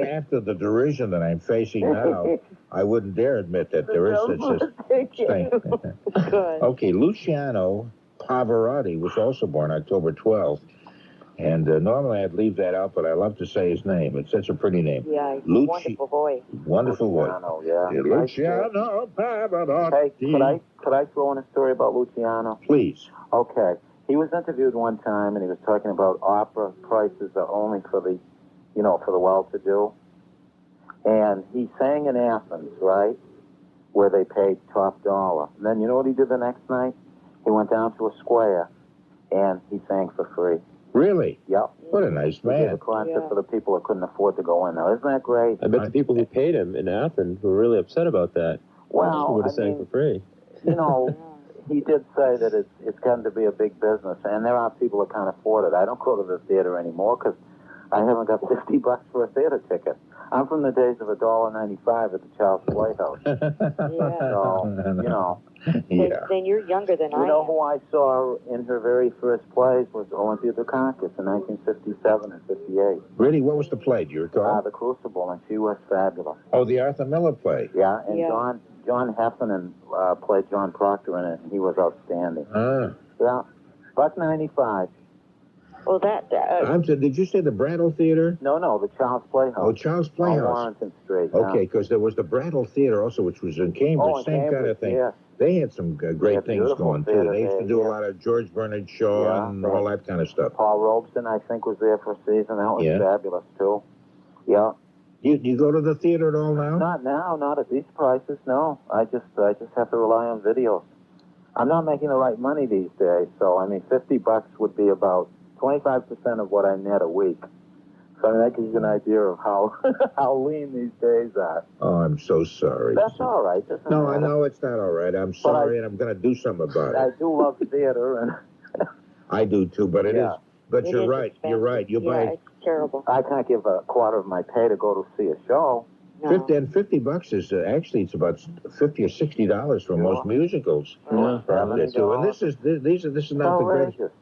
Speaker 3: after the derision that I'm facing now, I wouldn't dare admit that there is such a thing.
Speaker 7: Good.
Speaker 3: Okay, Luciano Pavarotti was also born October 12th. And normally I'd leave that out, but I love to say his name. It's such a pretty name.
Speaker 7: Yeah, wonderful voice.
Speaker 3: Wonderful voice.
Speaker 4: Luciano, yeah.
Speaker 3: Luciano Pavarotti.
Speaker 4: Hey, could I throw in a story about Luciano?
Speaker 3: Please.
Speaker 4: Okay. He was interviewed one time, and he was talking about opera prices are only for the, for the well-to-do. And he sang in Athens, right, where they paid top dollar. And then you know what he did the next night? He went down to a square, and he sang for free.
Speaker 3: Really?
Speaker 4: Yep.
Speaker 3: What a nice
Speaker 4: He gave a
Speaker 3: man.
Speaker 4: concert for the people that couldn't afford to go in there. Isn't that great?
Speaker 9: I bet the people who paid him in Athens were really upset about that.
Speaker 4: Well,
Speaker 9: He would have sang for free.
Speaker 4: He did say that it's gotten to be a big business, and there are people that can't afford it. I don't go to the theater anymore because I haven't got $50 for a theater ticket. I'm from the days of $1.95 at the Child's Playhouse. So,
Speaker 3: Yeah.
Speaker 7: Then you're younger than I
Speaker 4: You know
Speaker 7: am.
Speaker 4: who I saw in her very first plays was Olympia Dukakis in 1957 and 58.
Speaker 3: Really, what was the play? Do you recall?
Speaker 4: The Crucible, and she was fabulous.
Speaker 3: Oh, the Arthur Miller play.
Speaker 4: Yeah, and
Speaker 7: Yeah.
Speaker 4: John Heffernan played John Proctor in it, and he was outstanding. Yeah, $1.95.
Speaker 7: Well,
Speaker 3: Did you say the Brattle Theater?
Speaker 4: No, the Child's Playhouse.
Speaker 3: Oh, Child's
Speaker 4: On
Speaker 3: Playhouse.
Speaker 4: Warrington Street.
Speaker 3: Okay, because there was the Brattle Theater also, which was in Cambridge,
Speaker 4: Oh, in
Speaker 3: same kind of
Speaker 4: Cambridge,
Speaker 3: thing.
Speaker 4: yeah.
Speaker 3: They had some great things
Speaker 4: beautiful
Speaker 3: going, too.
Speaker 4: theater
Speaker 3: They used to
Speaker 4: there,
Speaker 3: do a
Speaker 4: yeah.
Speaker 3: lot of George Bernard Shaw
Speaker 4: Yeah,
Speaker 3: and
Speaker 4: they-
Speaker 3: all that kind of stuff.
Speaker 4: Paul Robeson, I think, was there for a season. That was
Speaker 3: Yeah.
Speaker 4: fabulous, too. Yeah.
Speaker 3: You go to the theater at all now?
Speaker 4: Not now, not at these prices, no. I just have to rely on videos. I'm not making the right money these days, so, I mean, $50 would be about 25% of what I net a week. So, I mean, that gives you an idea of how how lean these days are.
Speaker 3: Oh, I'm so sorry.
Speaker 4: That's all right.
Speaker 3: No, I know it's not all right. I'm sorry, and I'm going to do something about
Speaker 4: I
Speaker 3: it.
Speaker 4: do love theater, and
Speaker 3: I do, too, but it is. But you're right.
Speaker 7: expensive.
Speaker 3: You're right. You buy
Speaker 7: It's terrible.
Speaker 4: I can't give a quarter of my pay to go to see a show.
Speaker 7: No.
Speaker 3: $50 is actually it's about $50 or $60 for most musicals.
Speaker 8: Yeah.
Speaker 3: Out there, too. And this is not the greatest.
Speaker 4: Outrageous.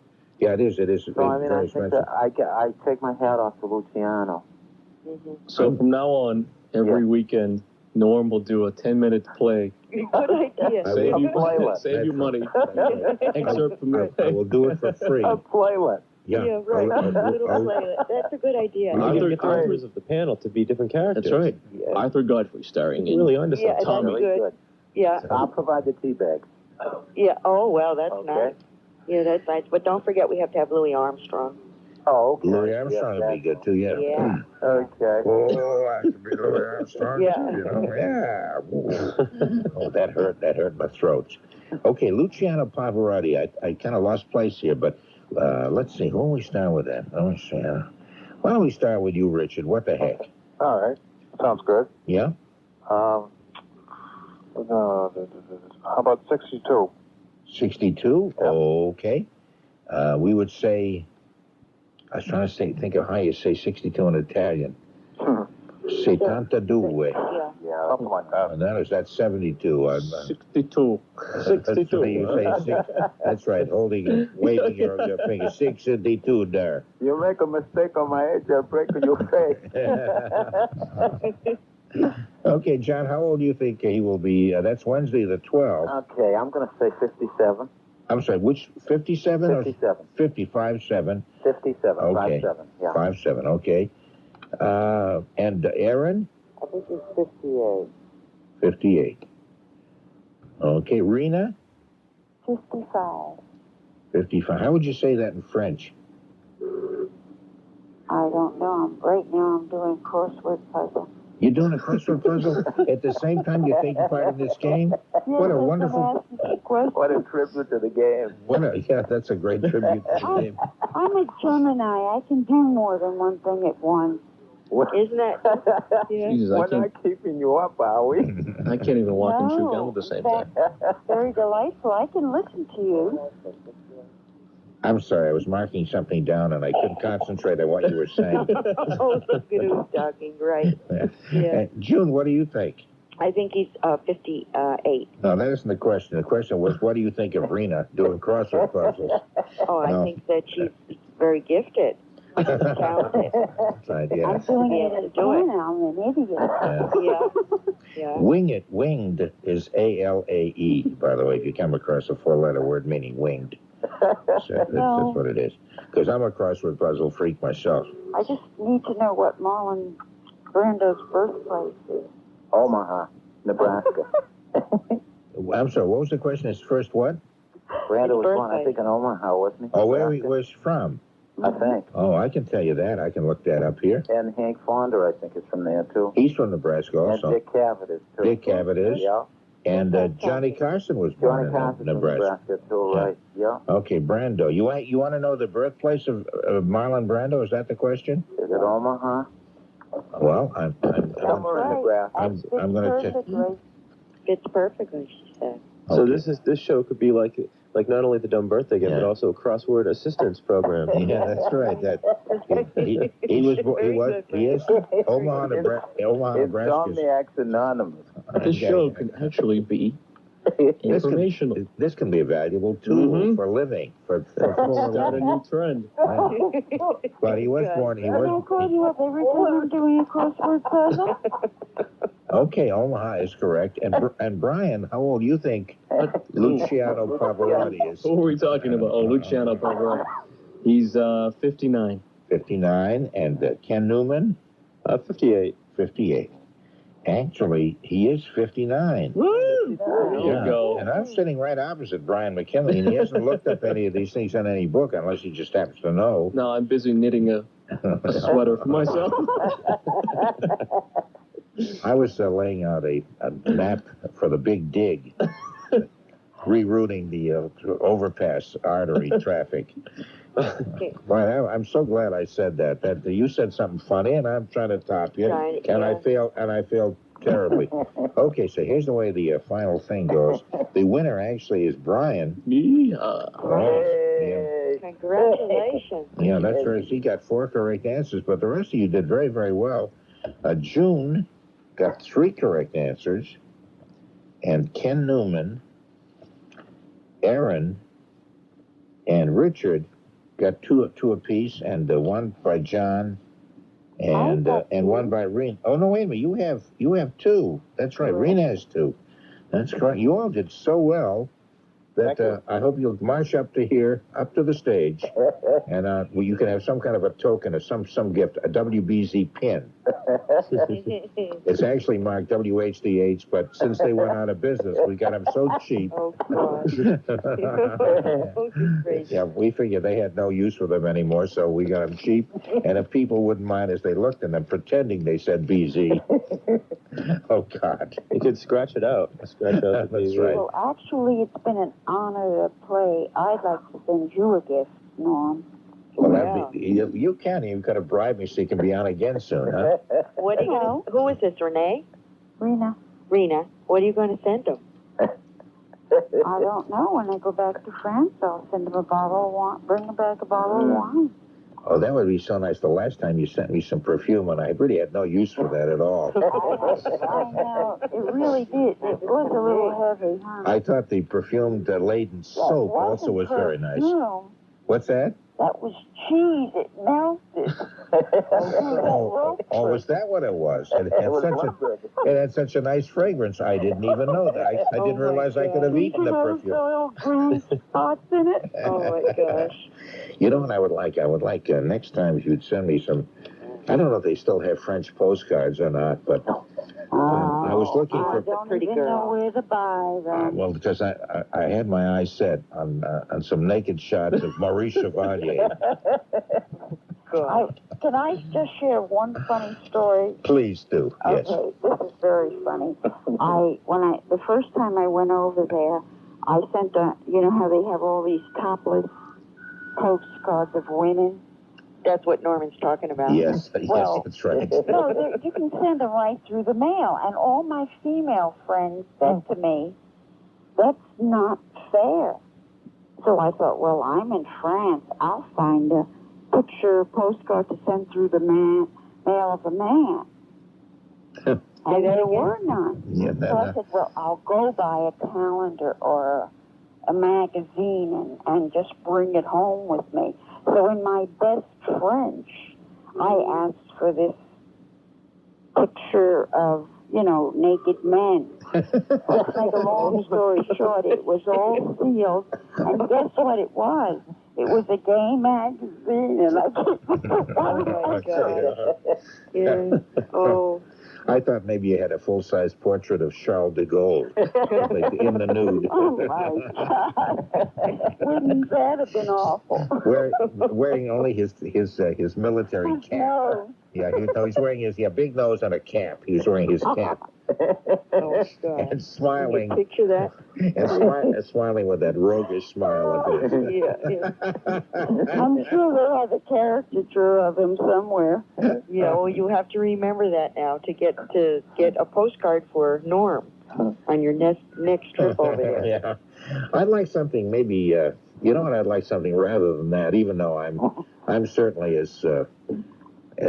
Speaker 3: Yeah, it is. It is.
Speaker 4: So, I mean,
Speaker 3: very
Speaker 4: I think
Speaker 3: expensive.
Speaker 4: that I take my hat off to Luciano.
Speaker 8: So from now on, every weekend, Norm will do a 10-minute play.
Speaker 7: Good idea.
Speaker 8: Save you,
Speaker 4: playlist.
Speaker 8: save you money. Excerpt from your
Speaker 3: I will do it for free.
Speaker 4: A playlist.
Speaker 3: Yeah,
Speaker 7: right. Little
Speaker 3: I'll-
Speaker 7: play. That's a good idea.
Speaker 9: You can
Speaker 8: Arthur
Speaker 9: get the members of the panel to be different characters.
Speaker 8: That's right.
Speaker 4: Yeah.
Speaker 8: Arthur Godfrey starring in.
Speaker 9: Really onto
Speaker 7: Yeah,
Speaker 9: something.
Speaker 7: that's
Speaker 8: Tommy.
Speaker 7: good. Yeah.
Speaker 4: I'll provide the tea bags.
Speaker 7: Yeah. Oh, well, that's
Speaker 4: Okay.
Speaker 7: nice. Yeah, that's nice. But don't forget, we have to have Louis Armstrong.
Speaker 4: Oh, okay.
Speaker 3: Louis Armstrong would be good, too, yeah.
Speaker 7: Yeah.
Speaker 4: Okay.
Speaker 3: Oh, I could be Louis Armstrong,
Speaker 7: Yeah.
Speaker 3: too, you know. Yeah. Oh, that hurt my throat. Okay, Luciano Pavarotti. I kind of lost place here, but let's see. Who will we start with then? Let me see. Why don't we start with you, Richard? What the heck?
Speaker 10: All right. Sounds good.
Speaker 3: Yeah?
Speaker 10: How about 62?
Speaker 3: 62? Okay. We would say, I was trying to think of how you say 62 in Italian. 72.
Speaker 10: Yeah, something like that.
Speaker 3: And that's 72.
Speaker 8: 62.
Speaker 3: 62. You say six. That's right. Waving your finger. 62 there.
Speaker 4: You make a mistake on my age, I'll break your face.
Speaker 3: Okay, John, how old do you think he will be? That's Wednesday the 12th.
Speaker 4: Okay, I'm going to say 57.
Speaker 3: I'm sorry, which, 57?
Speaker 4: 57.
Speaker 3: 55-7.
Speaker 4: 57.
Speaker 3: Okay.
Speaker 4: 57. Yeah.
Speaker 3: 5-7, okay. And Aaron?
Speaker 5: I think he's 58.
Speaker 3: 58. Okay, Rena?
Speaker 6: 55.
Speaker 3: 55. How would you say that in French?
Speaker 6: I don't know. Right now I'm doing crossword puzzle.
Speaker 3: You're doing a crossword puzzle at the same time you're taking part in this game? What a wonderful...
Speaker 4: What a tribute to the game.
Speaker 3: Yeah, that's a great tribute to the game.
Speaker 6: I'm a Gemini. I can do more than one thing at once.
Speaker 7: Isn't that? Yeah.
Speaker 8: Jesus,
Speaker 4: We're not keeping you up, are we?
Speaker 8: I can't even walk and chew gum at the same time.
Speaker 6: That's very delightful. I can listen to you.
Speaker 3: I'm sorry, I was marking something down and I couldn't concentrate on what you were saying.
Speaker 7: Oh, look at who's talking, right. Yeah.
Speaker 3: June, what do you think?
Speaker 7: I think he's 58.
Speaker 3: No, that isn't the question. The question was, what do you think of Rena doing crossword puzzles?
Speaker 7: Oh,
Speaker 3: No.
Speaker 7: I think that she's very gifted. Talented.
Speaker 3: Right, yeah.
Speaker 6: I'm doing it
Speaker 7: to
Speaker 6: at
Speaker 7: do it.
Speaker 6: now. I'm an idiot.
Speaker 7: Yeah.
Speaker 3: Wing it, winged is ALAE, by the way, if you come across a four-letter word meaning winged. So that's what it is. Because I'm a crossword puzzle freak myself.
Speaker 6: I just need to know what Marlon Brando's birthplace is.
Speaker 4: Omaha, Nebraska.
Speaker 3: I'm sorry, what was the question? His first what?
Speaker 4: Brando was born, I think, in Omaha, wasn't he?
Speaker 3: Oh, where he was from?
Speaker 4: I think.
Speaker 3: Oh, I can tell you that. I can look that up here.
Speaker 4: And Hank Fonder, I think, is from there, too.
Speaker 3: He's from Nebraska also.
Speaker 4: And Dick Cavett is, too.
Speaker 3: Dick Cavett is.
Speaker 4: Yeah.
Speaker 3: And Johnny Carson was born in Nebraska.
Speaker 4: Too, right? Yeah.
Speaker 3: Okay, Brando. You want to know the birthplace of Marlon Brando? Is that the question?
Speaker 4: Is it Omaha?
Speaker 3: Well, I'm
Speaker 4: Somewhere in Nebraska.
Speaker 3: I'm going to check.
Speaker 7: Fits perfectly, she said.
Speaker 9: So this show could be like not only the dumb birthday game, but also a crossword assistance program.
Speaker 3: Yeah, that's right. He is Omaha, Nebraska.
Speaker 4: Insomniacs Anonymous.
Speaker 8: This show can actually be informational.
Speaker 3: This can be a valuable tool for living. For
Speaker 8: Start a new trend.
Speaker 3: But he was born.
Speaker 6: Can I call you up every time I'm doing a crossword puzzle?
Speaker 3: Okay, Omaha is correct. And Brian, how old do you think Luciano Pavarotti is?
Speaker 8: Who are we talking about? Oh, Luciano Pavarotti. He's 59.
Speaker 3: 59. And Ken Newman?
Speaker 9: 58.
Speaker 3: 58. Actually, he is 59.
Speaker 8: Woo! There you go.
Speaker 3: And I'm sitting right opposite Brian McKinley, and he hasn't looked up any of these things on any book, unless he just happens to know.
Speaker 8: No, I'm busy knitting a sweater for myself.
Speaker 3: I was laying out a map for the Big Dig, rerouting the overpass artery traffic. Well, I'm so glad I said that. That you said something funny, and I'm trying to top you, and I failed terribly. Okay, so here's the way the final thing goes. The winner actually is Brian.
Speaker 7: Congratulations.
Speaker 3: Yeah, that's right. He got 4 correct answers, but the rest of you did very, very well. June got 3 correct answers, and Ken Newman, Aaron, and Richard got two apiece, and one by John, and one by Reen. Oh no, wait a minute. You have 2. That's right. Reen has 2. That's correct. You all did so well that I hope you'll march up to here, up to the stage, and well, you can have some kind of a token or some gift, a WBZ pin. It's actually marked WHDH, but since they went out of business, we got them so cheap.
Speaker 7: Oh, gosh.
Speaker 3: Yeah, we figured they had no use for them anymore, so we got them cheap. And if people wouldn't mind as they looked at them, pretending they said BZ. Oh, God.
Speaker 9: You could scratch it out. Scratch out the
Speaker 3: That's right.
Speaker 6: Well, actually, it's been an honor to play. I'd like to send you a gift, Norm.
Speaker 3: Well, you can. You could have bribed me so you can be on again soon, huh?
Speaker 7: What are you gonna, who is this, Renee?
Speaker 6: Rena.
Speaker 7: Rena. What are you going to send them?
Speaker 6: I don't know. When I go back to France, I'll send them a bottle of wine, bring them back a bottle of wine.
Speaker 3: Oh, that would be so nice. The last time you sent me some perfume, and I really had no use for that at all.
Speaker 6: I know. It really did. It was a little heavy, huh?
Speaker 3: I thought the perfumed-laden soap also was very nice.
Speaker 6: Perfume.
Speaker 3: What's that?
Speaker 6: That was cheese. It melted.
Speaker 3: Oh, was that what it was? It had such a nice fragrance. I didn't even know that. I didn't realize I could have eaten the perfume.
Speaker 6: Little green spots in it.
Speaker 7: Oh, my gosh.
Speaker 3: You know what I would like? I would like next time if you'd send me some. I don't know if they still have French postcards or not, but I was looking for.
Speaker 6: I don't even know where to buy them.
Speaker 3: Well, because I had my eyes set on some naked shots of Maurice Chevalier.
Speaker 6: Can I just share one funny story?
Speaker 3: Please do. Yes.
Speaker 6: Okay, this is very funny. The first time I went over there, I sent you know how they have all these topless postcards of women?
Speaker 7: That's what Norman's talking about.
Speaker 3: Yes,
Speaker 6: Well,
Speaker 3: that's right.
Speaker 6: No, you can send them right through the mail. And all my female friends said to me, that's not fair. So I thought, well, I'm in France. I'll find a postcard to send through the mail of a man. And there were none.
Speaker 3: Yeah,
Speaker 6: So I said, well, I'll go buy a calendar or a magazine and just bring it home with me. So in my best French, I asked for this picture of, naked men. Let's make a long story short, it was all sealed. And guess what it was? It was a gay magazine. And
Speaker 7: Oh, my God. Yeah. Oh.
Speaker 3: I thought maybe you had a full-size portrait of Charles de Gaulle in the nude.
Speaker 6: Oh, my God. Wouldn't that have been awful?
Speaker 3: Wearing only his military cap.
Speaker 6: No.
Speaker 3: Yeah, he's wearing his big nose and a cap. He was wearing his cap.
Speaker 7: Oh, God.
Speaker 3: And smiling.
Speaker 7: Can you picture that?
Speaker 3: And smiling with that roguish smile of his.
Speaker 7: Yeah.
Speaker 6: I'm sure they have a caricature of him somewhere.
Speaker 7: Yeah, well, you have to remember that now to get a postcard for Norm on your next trip over there.
Speaker 3: Yeah. I'd like something maybe, you know what, I'd like something rather than that, even though I'm certainly as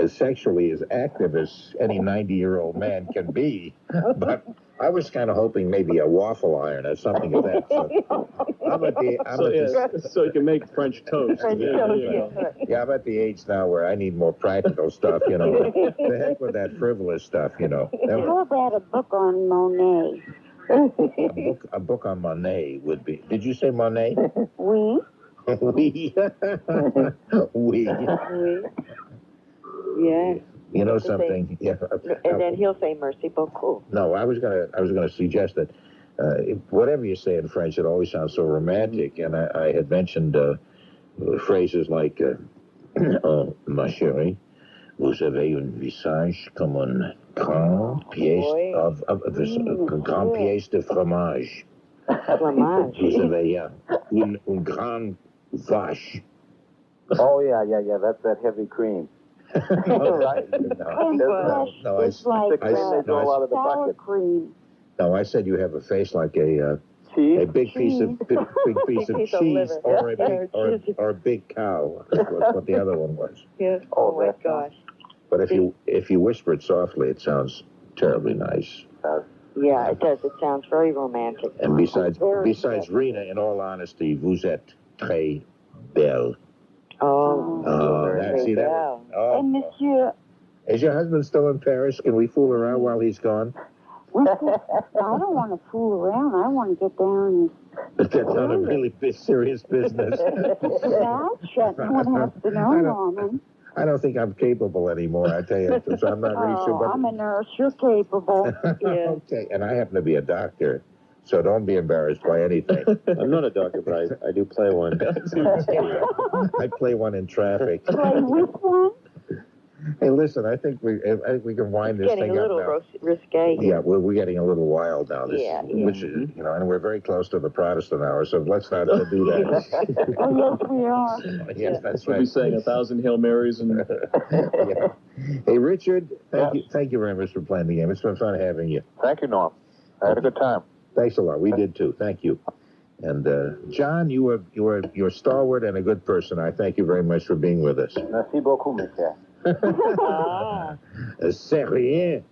Speaker 3: sexually as active as any 90-year-old man can be, but I was kind of hoping maybe a waffle iron or something of that sort.
Speaker 8: So you can make French toast.
Speaker 7: French toast,
Speaker 3: Yeah, I'm at the age now where I need more practical stuff, The heck with that frivolous stuff,
Speaker 6: How about a book on Monet?
Speaker 3: A book on Monet would be. Did you say Monet?
Speaker 6: Oui.
Speaker 3: Oui. Oui.
Speaker 7: Yeah.
Speaker 3: You know
Speaker 7: To say-
Speaker 3: something? Yeah.
Speaker 7: And then he'll say merci beaucoup.
Speaker 3: No, I was gonna suggest that whatever you say in French, it always sounds so romantic. And I had mentioned phrases like, "Oh, ma chérie, vous avez un visage comme un grand pièce grand pièce de fromage.
Speaker 7: Fromage.
Speaker 3: Vous avez une grande vache."
Speaker 4: Oh, yeah. That's that heavy cream.
Speaker 3: Right? No,
Speaker 6: It's like
Speaker 4: They go out of the
Speaker 6: sour
Speaker 4: bucket.
Speaker 6: cream.
Speaker 3: No, I said you have a face like a
Speaker 4: Cheese?
Speaker 3: big piece of
Speaker 7: Piece of
Speaker 3: cheese
Speaker 7: liver.
Speaker 3: or a big cow. That's what the other one was.
Speaker 7: Yeah. Oh my gosh.
Speaker 3: But if you whisper it softly, it sounds terribly nice.
Speaker 7: Yeah, it does. It sounds very romantic.
Speaker 3: And besides Rena, in all honesty, vous êtes très belle.
Speaker 7: Oh,
Speaker 3: See that? Oh,
Speaker 6: And Monsieur,
Speaker 3: is your husband still in Paris? Can we fool around while he's gone?
Speaker 6: I don't want to fool around. I want to get down
Speaker 3: But that's not a really serious business.
Speaker 6: and mouth shut. No one has to know, Norman.
Speaker 3: I don't think I'm capable anymore, I tell you. So I'm not really sure. But
Speaker 6: I'm a nurse. You're capable.
Speaker 7: Yeah.
Speaker 3: okay, and I happen to be a doctor, so don't be embarrassed by anything.
Speaker 9: I'm not a doctor, but I do play one.
Speaker 3: I play one in traffic.
Speaker 6: Play with one?
Speaker 3: Hey, listen, I think we can wind this
Speaker 7: Getting
Speaker 3: thing
Speaker 7: a little
Speaker 3: up now.
Speaker 7: risque.
Speaker 3: Yeah, we're getting a little wild now.
Speaker 7: Yeah.
Speaker 3: Which is, and we're very close to the Protestant hour, so let's not do that.
Speaker 6: Oh, yes, we are.
Speaker 3: Yes, that's
Speaker 8: We'll
Speaker 3: right.
Speaker 8: be saying 1,000 Hail Marys and
Speaker 3: Yeah. Hey, Richard, thank you very much for playing the game. It's been fun having you.
Speaker 10: Thank you, Norm. I had a good time.
Speaker 3: Thanks a lot. We did too. Thank you. And you're stalwart and a good person. I thank you very much for being with us.
Speaker 4: Merci beaucoup, monsieur.
Speaker 3: C'est rien,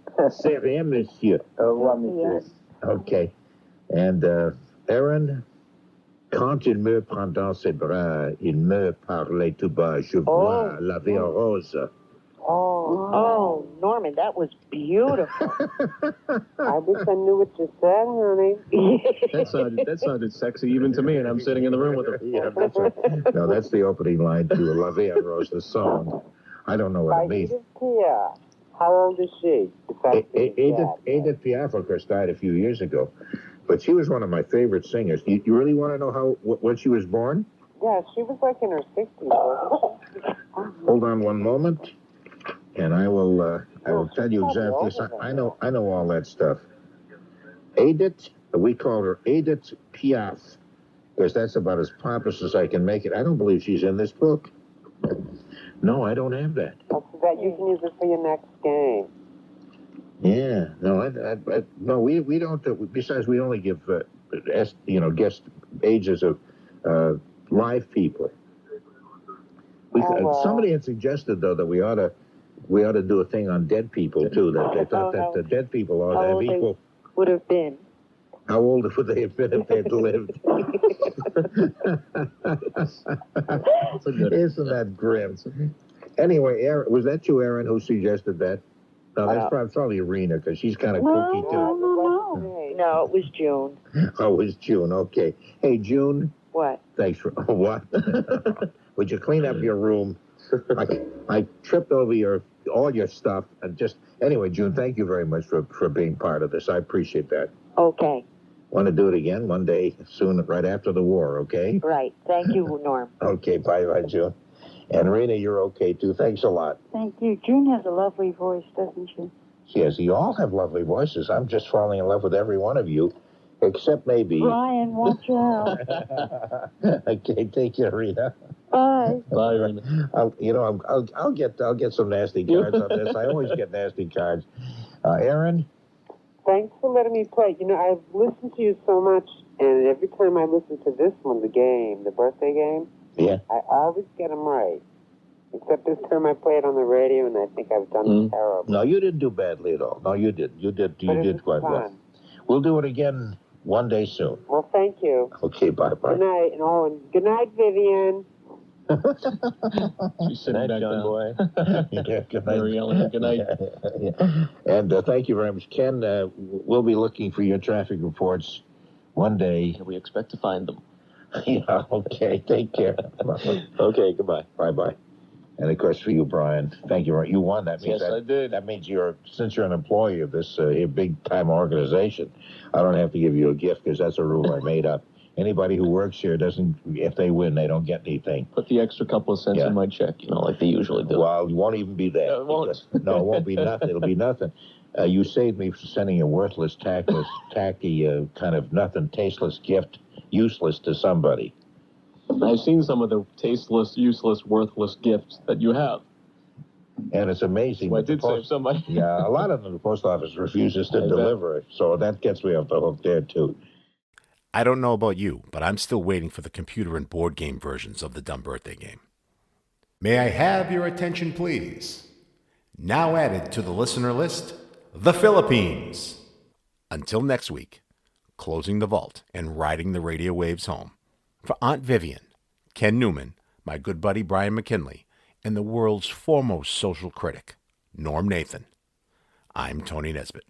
Speaker 3: monsieur.
Speaker 4: Au revoir, monsieur.
Speaker 3: Okay. And Aaron, quand il me prend dans ses bras, il me parlait tout bas. Je vois la vie en rose.
Speaker 7: Oh, Norman, that was beautiful.
Speaker 5: I wish I knew what you said, honey.
Speaker 8: that sounded sexy even to me, and I'm sitting in the room with her.
Speaker 3: Yeah, that's right. No, that's the opening line to La Vie en Rose, the song. I don't know what it means.
Speaker 5: Edith Piaf. How old is she?
Speaker 3: Edith Piaf, of course, died a few years ago. But she was one of my favorite singers. You really want to know when she was born?
Speaker 5: Yeah, she was like in her 60s, wasn't she?
Speaker 3: Hold on one moment, and I will tell you exactly. I know all that stuff. Edith, we call her Edith Piaf, because that's about as pompous as I can make it. I don't believe she's in this book. No, I don't have that.
Speaker 5: So that you can use it for your next game.
Speaker 3: Yeah, no, no, we don't. Besides, we only give guest ages of live people. Somebody had suggested though that we ought to do a thing on dead people too. That they thought that the dead people ought to have equal.
Speaker 7: Would have been.
Speaker 3: How old would they have been if they'd lived? Isn't that grim? Anyway, Aaron, was that you, Aaron, who suggested that? No, that's probably Irina, because she's kind of kooky, too.
Speaker 7: No, it was June.
Speaker 3: Oh, it was June. Okay. Hey, June.
Speaker 7: What?
Speaker 3: Thanks for... What? Would you clean up your room? I tripped over all your stuff. And anyway, June, thank you very much for being part of this. I appreciate that.
Speaker 7: Okay.
Speaker 3: Want to do it again one day soon, right after the war, okay?
Speaker 7: Right. Thank you, Norm.
Speaker 3: Okay, bye-bye, June. And Rena, you're okay, too. Thanks a lot.
Speaker 6: Thank you. June has a lovely voice, doesn't she?
Speaker 3: Yes, you all have lovely voices. I'm just falling in love with every one of you, except maybe...
Speaker 6: Brian, watch out.
Speaker 3: Okay, take care, Rena.
Speaker 6: Bye.
Speaker 8: Bye, Rena.
Speaker 3: I'll get some nasty cards on this. I always get nasty cards. Aaron?
Speaker 5: Thanks for letting me play. I've listened to you so much, and every time I listen to this one, the birthday game,
Speaker 3: yeah,
Speaker 5: I always get them right. Except this time I played on the radio, and I think I've done terrible.
Speaker 3: No, you didn't do badly at all. No, you did. You did quite well. We'll do it again one day soon.
Speaker 5: Well, thank you.
Speaker 3: Okay, bye-bye.
Speaker 5: Good night, and good night, Vivian.
Speaker 8: She's sitting back down.
Speaker 9: Boy.
Speaker 3: Yeah, good night.
Speaker 8: Very yelling, good night.
Speaker 3: Yeah. And thank you very much. Ken, we'll be looking for your traffic reports one day.
Speaker 8: We expect to find them.
Speaker 3: Yeah, okay. Take care.
Speaker 9: Okay, goodbye.
Speaker 3: Bye-bye. And of course, for you, Brian, thank you. You won. That means
Speaker 8: Yes, I did.
Speaker 3: That means since you're an employee of this big time organization, I don't have to give you a gift because that's a rule I made up. Anybody who works here doesn't. If they win, they don't get anything.
Speaker 8: Put the extra couple of cents in my check, like they usually do.
Speaker 3: Well, it won't even be that.
Speaker 8: It won't.
Speaker 3: No, it won't be nothing. It'll be nothing. You saved me from sending a worthless, tactless, tacky, kind of nothing, tasteless gift, useless to somebody.
Speaker 8: I've seen some of the tasteless, useless, worthless gifts that you have.
Speaker 3: And it's amazing.
Speaker 8: So I did save somebody.
Speaker 3: Yeah, a lot of them the post office refuses to deliver it. So that gets me off the hook there, too.
Speaker 1: I don't know about you, but I'm still waiting for the computer and board game versions of the Dumb Birthday Game. May I have your attention, please? Now added to the listener list, the Philippines. Until next week, closing the vault and riding the radio waves home. For Aunt Vivian, Ken Newman, my good buddy Brian McKinley, and the world's foremost social critic, Norm Nathan, I'm Tony Nesbitt.